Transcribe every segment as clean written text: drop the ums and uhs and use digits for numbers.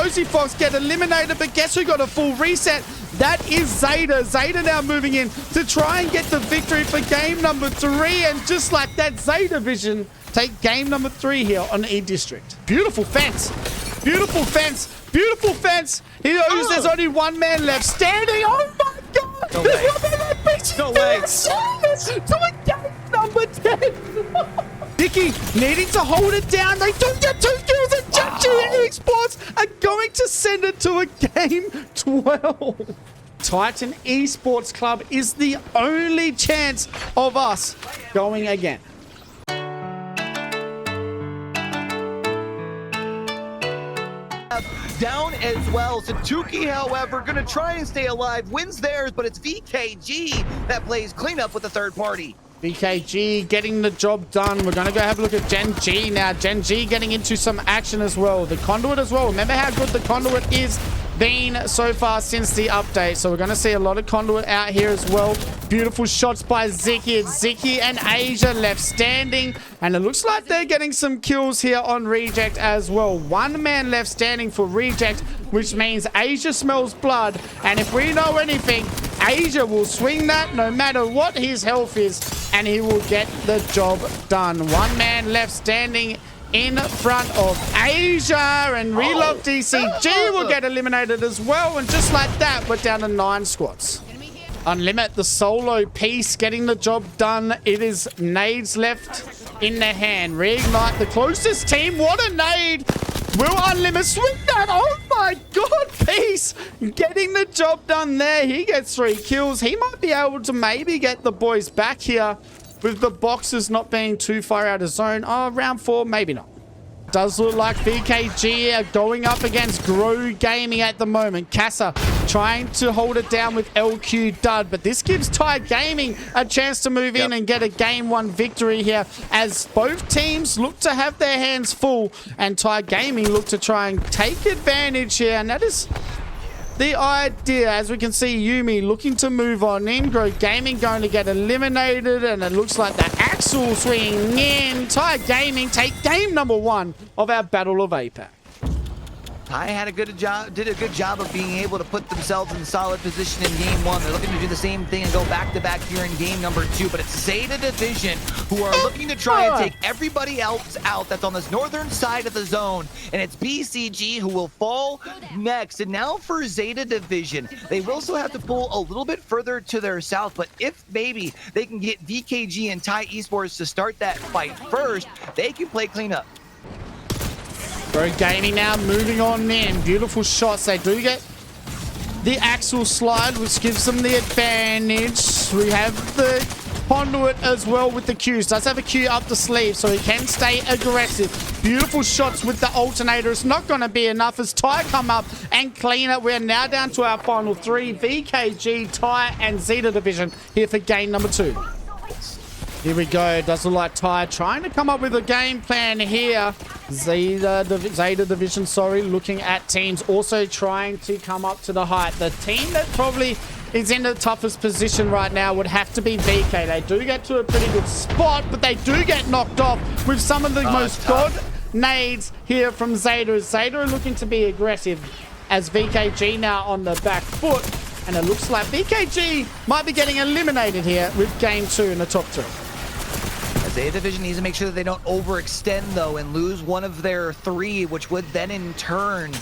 Cozy Fox get eliminated, but guess who got a full reset? That is Zeta. Zeta now moving in to try and get the victory for game number 3. And just like that, Zeta Vision take game number 3 here on E-District. Beautiful fence. Beautiful fence. Beautiful fence. He knows there's only one man left standing. Oh my God. No There's way. one man left. No way. To a game number 10. Vicky needing to hold it down. They don't get 2 kills, and GG Esports are going to send it to a game 12. Titan Esports Club is the only chance of us going again. Down as well. Satuki, however, gonna try and stay alive. Wins theirs, but it's VKG that plays cleanup with the third party. VKG getting the job done. We're going to go have a look at Gen G now. Gen G getting into some action as well. The Conduit as well. Remember how good the Conduit is been so far since the update. So we're going to see a lot of Conduit out here as well. Beautiful shots by Ziki. It's Ziki and Asia left standing. And it looks like they're getting some kills here on Reject as well. One man left standing for Reject, which means Asia smells blood. And if we know anything, Asia will swing that no matter what his health is, and he will get the job done. One man left standing in front of Asia, and we love DCG will get eliminated as well. And just like that, we're down to 9 squads. Unlimit the solo piece getting the job done. It is nades left in their hand. Reignite the closest team. What a nade! Will Unlimit swing that? Oh my God, Peace getting the job done there. He gets 3 kills. He might be able to maybe get the boys back here with the boxes not being too far out of zone. Oh, round 4, maybe not. Does look like VKG are going up against Grow Gaming at the moment. Casa trying to hold it down with LQ Dud, but this gives Thai Gaming a chance to move in and get a game 1 victory here, as both teams look to have their hands full, and Thai Gaming look to try and take advantage here, and that is the idea. As we can see, Yumi looking to move on in. Grow Gaming going to get eliminated, and it looks like the Axel swinging in. Thai Gaming take game number 1 of our Battle of APAC. Thai did a good job of being able to put themselves in solid position in game 1. They're looking to do the same thing and go back-to-back here in game number 2. But it's Zeta Division who are looking to try and take everybody else out that's on this northern side of the zone. And it's BCG who will fall next. And now for Zeta Division, they will also have to pull a little bit further to their south. But if maybe they can get VKG and Thai Esports to start that fight first, they can play cleanup. Grow Gaming now moving on in. Beautiful shots. They do get the Axel slide, which gives them the advantage. We have the Conduit as well with the Qs. Does have a Q up the sleeve, so he can stay aggressive. Beautiful shots with the alternator. It's not going to be enough as Thai come up and clean it. We're now down to our final 3. VKG, Thai, and Zeta Division here for game number 2. Here we go. Does look like Thai trying to come up with a game plan here. Zeta Division, looking at teams also trying to come up to the height. The team that probably is in the toughest position right now would have to be VK. They do get to a pretty good spot, but they do get knocked off with some of the most god nades here from Zeta. Zeta are looking to be aggressive as VKG now on the back foot. And it looks like VKG might be getting eliminated here with game 2 in the top 3. Zeta Division needs to make sure that they don't overextend, though, and lose one of their 3, which would then in turn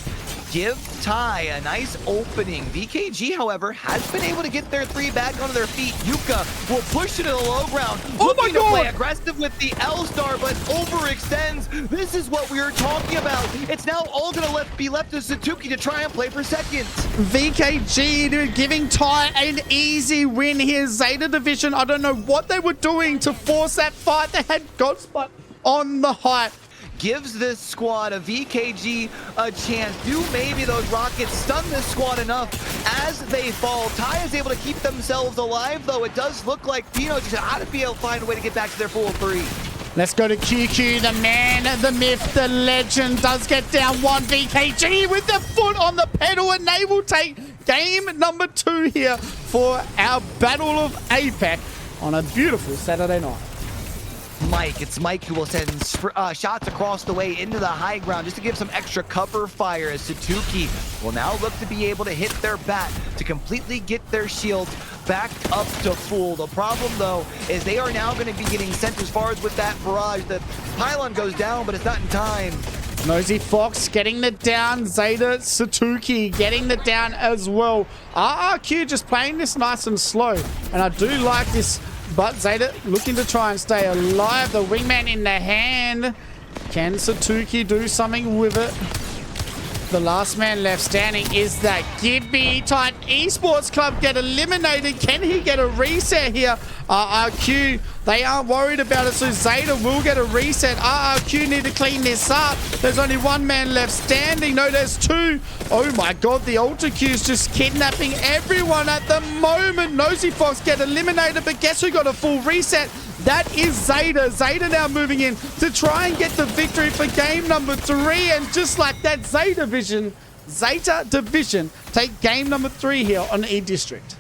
give Thai a nice opening. VKG, however, has been able to get their 3 back onto their feet. Yuka will push it to the low ground. Oh my God! Play aggressive with the L-Star, but overextends. This is what we were talking about. It's now all going to be left to Satuki to try and play for seconds. VKG giving Thai an easy win here. Zeta Division, I don't know what they were doing to force that fight. They had Godspot on the height. Gives this squad of VKG a chance. Do maybe those rockets stun this squad enough as they fall? Thai is able to keep themselves alive, though. It does look like Pino just ought to be able to find a way to get back to their full 3. Let's go to QQ, the man, the myth, the legend. Does get down 1. VKG with the foot on the pedal, and they will take game number 2 here for our Battle of APAC on a beautiful Saturday night. Mike. It's Mike who will send shots across the way into the high ground just to give some extra cover fire, as Satuki will now look to be able to hit their bat to completely get their shields back up to full. The problem, though, is they are now going to be getting sent as far as with that barrage. The pylon goes down, but it's not in time. Nosy Fox getting the down. Zeta Satuki getting the down as well. RRQ just playing this nice and slow. And I do like this, but Zeta looking to try and stay alive. The wingman in the hand. Can Satuki do something with it? The last man left standing is that Gibby Titan Esports Club get eliminated. Can he get a reset here? RRQ, they aren't worried about it, so Zeta will get a reset. RRQ need to clean this up. There's only one man left standing. No, there's two. Oh my god, the Ultra Q's just kidnapping everyone at the moment. Nosy Fox get eliminated, but guess who got a full reset? That is Zeta. Zeta now moving in to try and get the victory for game number 3. And just like that, Zeta Division take game number 3 here on E-District.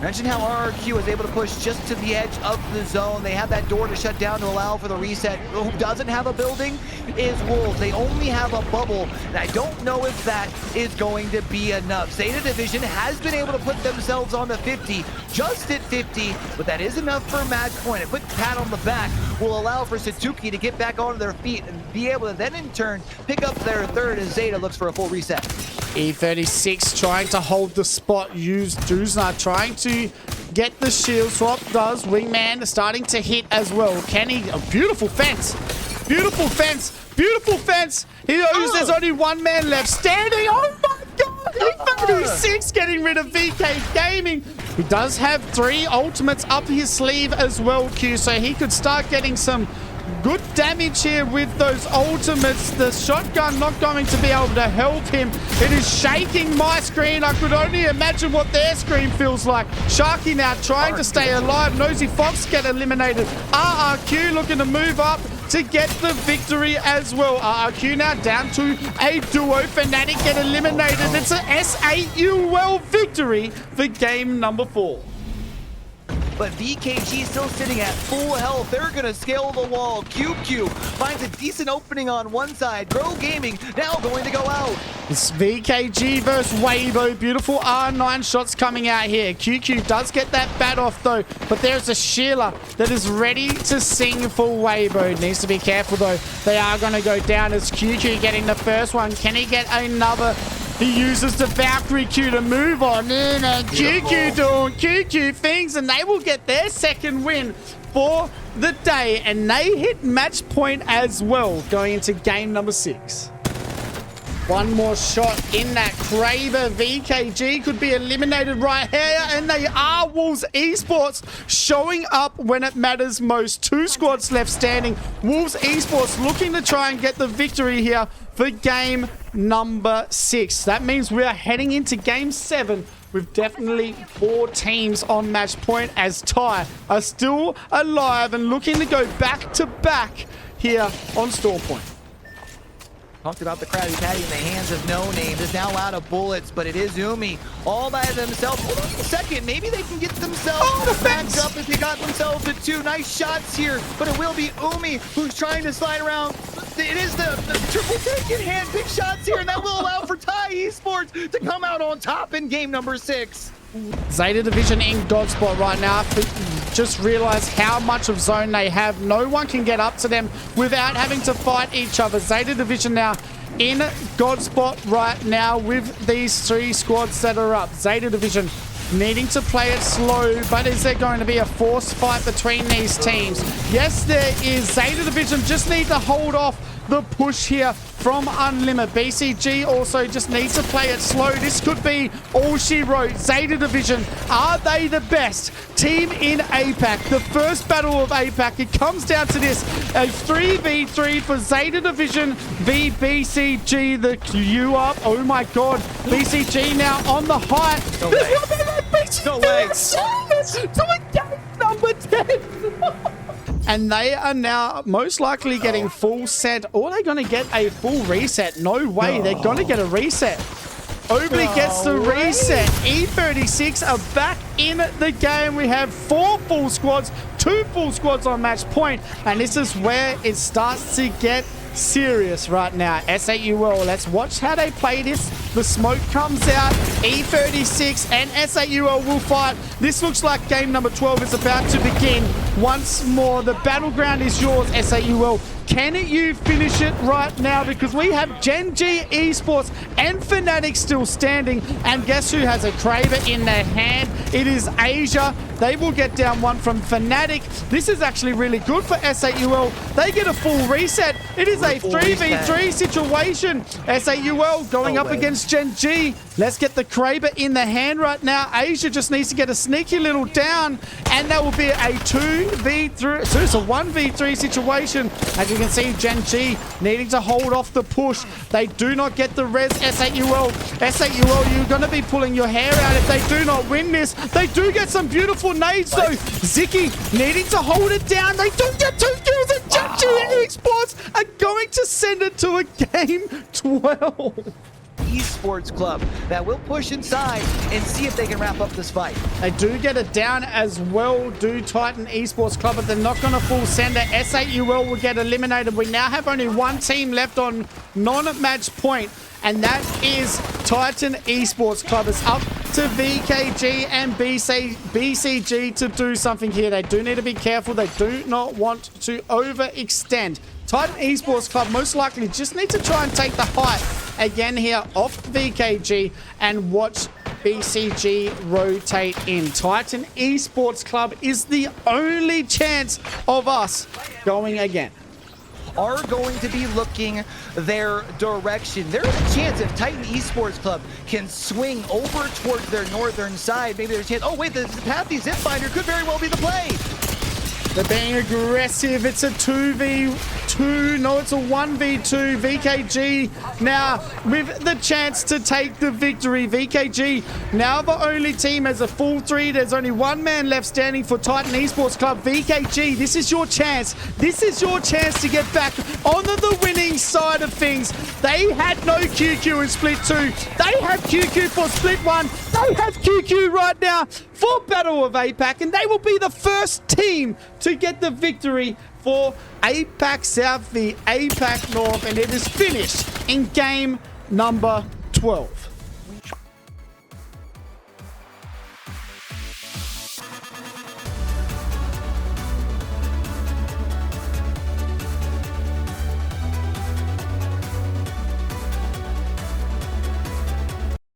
Mention how RRQ was able to push just to the edge of the zone. They have that door to shut down to allow for the reset. Who doesn't have a building is Wolves. They only have a bubble, and I don't know if that is going to be enough. Zeta Division has been able to put themselves on the 50, just at 50, but that is enough for a match point. A quick pat on the back will allow for Satuki to get back onto their feet and be able to then in turn pick up their third as Zeta looks for a full reset. E36 trying to hold the spot. Use Duzna trying to get the shield swap. Does wingman starting to hit as well. Can he? A beautiful fence. Beautiful fence. Beautiful fence. He knows there's only one man left standing. Oh my god. E36 getting rid of VK Gaming. He does have 3 ultimates up his sleeve as well, Q, so he could start getting some good damage here with those ultimates. The shotgun not going to be able to help him. It is shaking my screen. I could only imagine what their screen feels like. Sharky now trying to stay alive. Nosy Fox get eliminated. RRQ looking to move up to get the victory as well. RRQ now down to a duo. Fnatic get eliminated. It's a SAUL victory for game number 4. But VKG still sitting at full health. They're going to scale the wall. QQ finds a decent opening on one side. Grow Gaming now going to go out. It's VKG versus Weibo. Beautiful R9 shots coming out here. QQ does get that bat off though, but there's a Sheila that is ready to sing for Weibo. Needs to be careful though. They are going to go down as QQ getting the first one. Can he get another? He uses the Valkyrie Q to move on in, and QQ doing QQ things, and they will get their second win for the day, and they hit match point as well going into game number 6. One more shot in that Kraber. VKG could be eliminated right here, and they are. Wolves Esports showing up when it matters most. 2 squads left standing. Wolves Esports looking to try and get the victory here for game number 6. That means we are heading into game 7 with definitely 4 teams on match point, as Tai are still alive and looking to go back to back here on Storm Point. Talked about the Krabby Patty in the hands of No Names. Is now out of bullets, but it is Umi all by themselves. Hold on a second. Maybe they can get themselves back up as they got themselves to 2 nice shots here, but it will be Umi who's trying to slide around. It is the triple take in hand. Big shots here, and that will allow for Tai Esports to come out on top in game number 6. Zeta Division in God spot right now. Just realize how much of zone they have. No one can get up to them without having to fight each other. Zeta Division now in God spot right now with these 3 squads that are up. Zeta Division needing to play it slow, but is there going to be a forced fight between these teams? Yes, there is. Zeta Division just need to hold off the push here from Unlimit. BCG also just needs to play it slow. This could be all she wrote. Zeta Division, are they the best team in APAC? The first battle of APAC. It comes down to this. A 3v3 for Zeta Division v BCG. The Q up. Oh my god. BCG now on the high. No way. No way. Doing game number 10. And they are now most likely getting full set. Or are they going to get a full reset? No way. They're going to get a reset. Obley gets the reset. E36 are back in the game. We have 4 full squads, 2 full squads on match point, and this is where it starts to get serious right now. SAUL, let's watch how they play this. The smoke comes out, E36 and SAUL will fight. This looks like game number 12 is about to begin once more. The battleground is yours, SAUL. Can you finish it right now? Because we have Gen G Esports and Fnatic still standing. And guess who has a Kraber in their hand? It is Asia. They will get down one from Fnatic. This is actually really good for SAUL. They get a full reset. It is a 3v3 situation. SAUL going up against Gen G. Let's get the Kraber in the hand right now. Asia just needs to get a sneaky little down. And that will be a 2v3. So it's a 1v3 situation. As you can see, Gen G needing to hold off the push. They do not get the res. SAUL, you're going to be pulling your hair out if they do not win this. They do get some beautiful nades though. Ziki needing to hold it down. They do get 2 kills, and Gen G Esports are going to send it to a game 12. Esports club that will push inside and see if they can wrap up this fight. They do get it down as well, do Titan Esports club, but they're not going to full send it. SAUL will get eliminated. We now have only one team left on non-match point, and that is Titan Esports club. It's up to VKG and BCG to do something here. They do need to be careful. They do not want to overextend. Titan Esports club most likely just need to try and take the height again here off VKG and watch BCG rotate in. Titan Esports club is the only chance of us going again. Are going to be looking their direction. There is a chance if Titan Esports Club can swing over towards their northern side, maybe there's a chance. Oh wait, the Pathy Zipfinder could very well be the play. They're being aggressive. It's a 2v2. No, it's a 1v2. VKG now with the chance to take the victory. VKG now the only team as a full 3. There's only one man left standing for Titan Esports Club. VKG, this is your chance. This is your chance to get back onto the winning side of things. They had no QQ in Split 2. They have QQ for Split 1. They have QQ right now for Battle of APAC, and they will be the first team to get the victory for APAC South v APAC North, and it is finished in game number 12.